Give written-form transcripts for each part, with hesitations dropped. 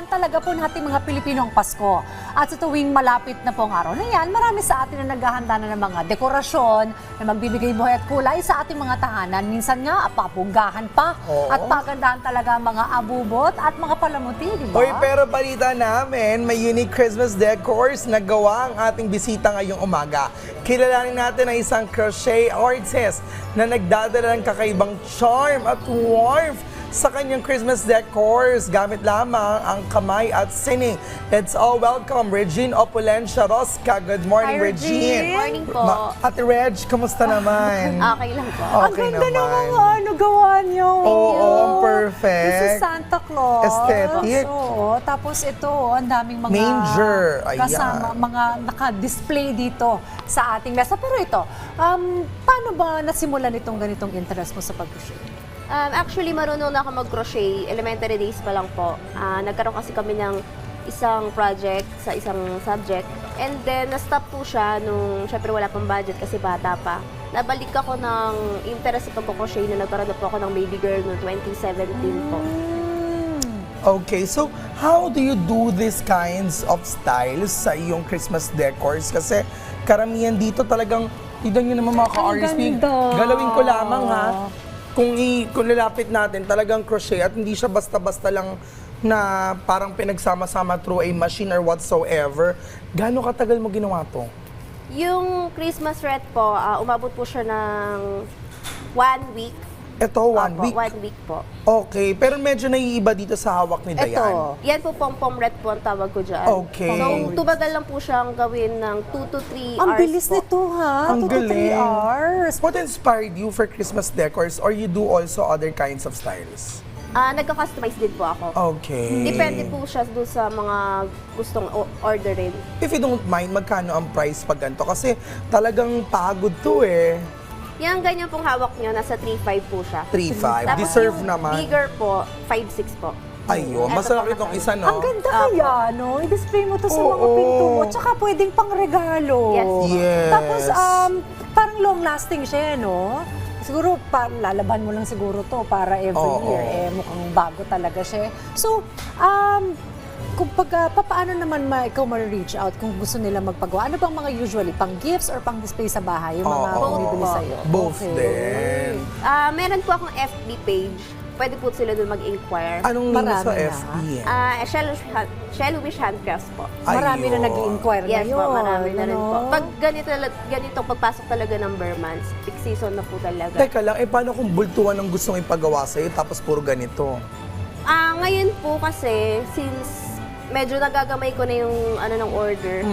talaga po nating mga Pilipino ang Pasko. At sa tuwing malapit na po ang araw na yan, marami sa atin na naghahanda na ng mga dekorasyon na magbibigay buhay at kulay sa ating mga tahanan. Minsan nga, papunggahan pa at pagandahan talaga ang mga abubot at mga palamuti, di ba? Uy, pero balita namin, may unique Christmas decors na gawa ang ating bisita ngayong umaga. Kilalanin natin ang isang crochet artist na nagdadala ng kakaibang charm at warmth sa kanyang Christmas decors gamit lamang ang kamay at sining. Let's all welcome Regine Opulencia Rosca. Good morning, Hi, Regine. Morning po. Ate Reg, kamusta naman? Okay lang po. Ang Okay ganda ng naman. mga gawa niyo. Oo, perfect. This is Santa Claus. Aesthetic. Oo, tapos ito, ang daming mga Manger. Ayan. kasama, mga naka-display dito sa ating mesa. Pero ito, paano ba nasimulan itong ganitong interest mo sa pag-crochet? Actually, marunong na ako mag-crochet. Elementary days pa lang po. Nagkaroon kasi kami ng isang project sa isang subject. And then, na-stop po siya nung, syempre wala pang budget kasi bata pa. Nabalik ako ng interest sa pag-crochet na nagkaroon na po ako ng baby girl noong 2017 po. Okay, so how do you do these kinds of styles sa iyong Christmas decors? Kasi karamihan dito talagang, tignan nyo naman mga ka-RSP, ganda. galawin ko lamang ha. Kung lalapit natin, talagang crochet at hindi siya basta-basta lang na parang pinagsama-sama through a machine or whatsoever. Gaano katagal mo ginawa to? Yung Christmas wreath po, umabot po siya ng 1 week. Ito, one Opo, week? 1 week po. Okay, pero medyo naiiba dito sa hawak ni Dayan. Ito. Yan po pom-pom wreath po ang tawag ko dyan. Okay. So, tumagal lang po siyang gawin ng 2 to 3 hours Ang bilis po. nito ha, Ang 2 to 3 galing. hours. What inspired you for Christmas decors or you do also other kinds of styles? Nagka-customize din po ako. Okay. Depende po siya doon sa mga gustong orderin. If you don't mind, magkano ang price pag ganito? Kasi talagang pagod to eh. Yung ganyan pong hawak nyo, nasa 3.5 po siya. 3.5. Tapos Deserve yung naman. bigger po, 5.6 po. Ayun, Eto masarap po, itong masarap. isa, no? Ang ganda kaya, no? I-display mo to sa mga Oo. pinto mo. Tsaka pwedeng pang regalo. Yes. Yes. Tapos, parang long-lasting siya, no? Siguro, lalaban mo lang siguro to para every Oo. year. Eh, mukhang bago talaga siya. So, paano naman ikaw ma-reach out kung gusto nila magpagawa? Ano bang mga usually? Pang gifts or pang display sa bahay? Yung mga Oo. bumibili sa'yo? Both Okay. din. Meron po akong FB page. Pwede po sila doon mag-inquire. Anong name Marami sa na. FB? Shell-Wish Handcrafts po. Marami na Ayun. nag-i-inquire Yes ngayon. po, marami na rin po. ano? Pag ganito pagpasok talaga ng Burr months, peak season na po talaga. Teka lang, paano kung bultuan ang gustong ipagawa sa'yo tapos puro ganito? Ngayon po kasi, since medyo nagagamay ko na yung ng order,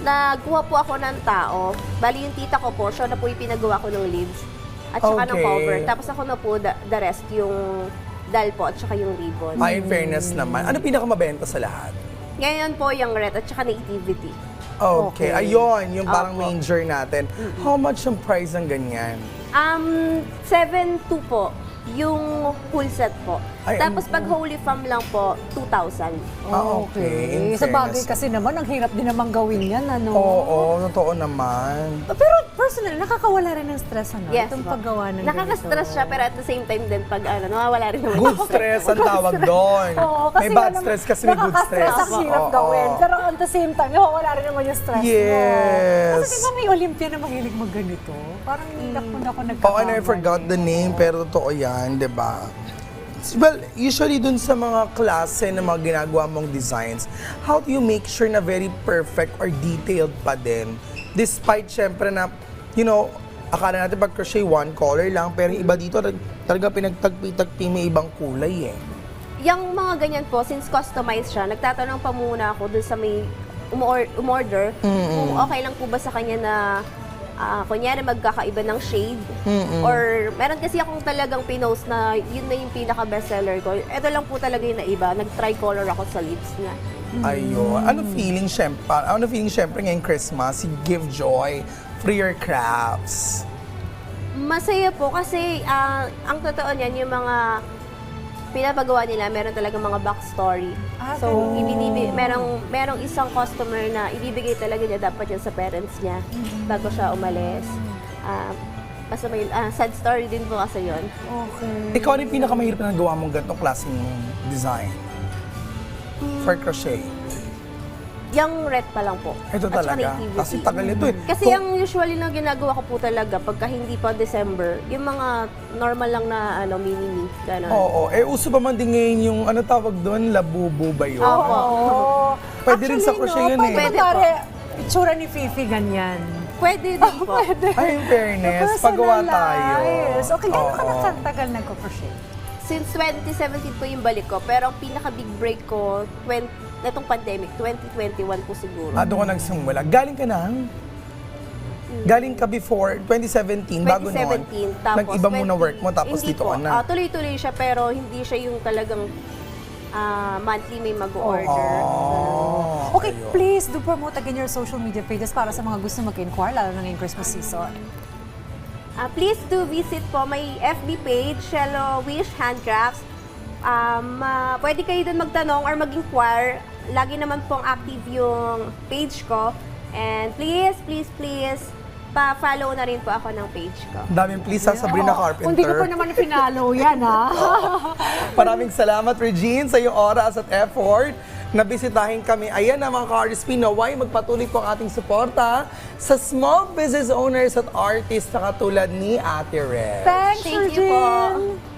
nagkuha po ako ng tao. Bali yung tita ko po, siya na po yung pinagawa ko ng leads. At saka ng Okay. cover. Tapos ako na po, the rest, yung dal po at saka yung ribbon. In fairness naman, ano pinakamabenta sa lahat? Ngayon po yung red at saka nativity. Okay, ayun, yung parang Opo. manger natin. How much ang price ng ganyan? 7.2 po. Yung full set po. Ay, Tapos pag Holy Farm lang po, 2,000. Okay. In Sa bagay fairness. kasi naman, ang hirap din naman gawin yan, ano? Oo, totoo naman. Pero personally, nakakawala rin ng stress, ano? Yes, Itong po. paggawa ng Nakaka-stress ganito. siya, pero at the same time din, pag nawawala rin naman. Good stress ang tawag doon. Oo, May kasi bad alam- stress kasi may good stress. Nakaka-stress ang hirap Oo. gawin. Pero at the same time, wala rin naman yung stress Yes. mo. Kasi di ba may Olympia na mahilig magganito? Parang hindi ako nagkakamali. Oh, and I forgot the name, pero totoo yan, di ba? Well, usually dun sa mga klase na mga ginagawa mong designs, how do you make sure na very perfect or detailed pa din? Despite syempre na, you know, akala natin pag crochet one color lang, pero yung iba dito talaga pinagtagpi-tagpi may ibang kulay eh. Yung mga ganyan po, since customized siya, nagtatanong pa muna ako dun sa may umorder kung okay lang po ba sa kanya na kunyari magkakaiba ng shade. Or meron kasi akong talagang pinost na yun na yung pinaka-bestseller ko. Ito lang po talaga yung naiba. Nag-tricolor ako sa lips niya. Ayun. Ano feeling syempre ngayong Christmas, you give joy through your crafts? Masaya po kasi ang totoo niyan, yung mga pinapagawa nila, meron talaga mga backstory. So, merong isang customer na ibibigay talaga niya dapat yan sa parents niya bago siya umalis. Basta may sad story din po kasi yun. Okay. Ikaw ano yung pinakamahirap na gawa mong ganitong klaseng design? for crochet? Yung red pa lang po. Ito At saka talaga. nativity. Kasi tagal nito eh. Kasi Kung- ang usually na ginagawa ko po talaga, pagka hindi pa December, yung mga normal lang na mini-me, gano'n. Oo. Uso pa man din ngayon yung, ano tawag doon? Labubo ba yun? Opo. Oo. Pwede rin sa crochet yun eh. Pwede Pwede itsura ni Fifi ganyan. Pwede din po. Ay, in fairness, pagawa tayo. Personalize. Okay, gano'n ka Oo. nakatagal nagko-crochet? Since 2017 po yung balik ko, pero ang pinaka-big break ko, netong pandemic, 2021 po siguro. Doon ko nagsimula. Galing ka na? Galing ka before 2017, bago noon. 2017, tapos Nag-iba muna work mo, tapos hindi dito po. ka na. Tuloy-tuloy siya, pero hindi siya yung talagang monthly may mag-order. Oh, Okay, ayun. please do promote again your social media pages para sa mga gusto mag-inquire, lalo na ngayong Christmas season. Please do visit po my FB page, Shello Wish Handcrafts. Pwede kayo doon magtanong or mag-inquire. Lagi naman pong active yung page ko. And please, pa-follow na rin po ako ng page ko. Daming please sa Sabrina Oo. Carpenter. Kung di ko pa naman pinalo yan, ha? Maraming salamat, Regine, sa iyong oras at effort na bisitahin kami. Ayan na mga ka-RSP, naway magpatuloy po ang ating suporta sa small business owners at artists na katulad ni Ate Red. Thanks, Thank you po. Regine.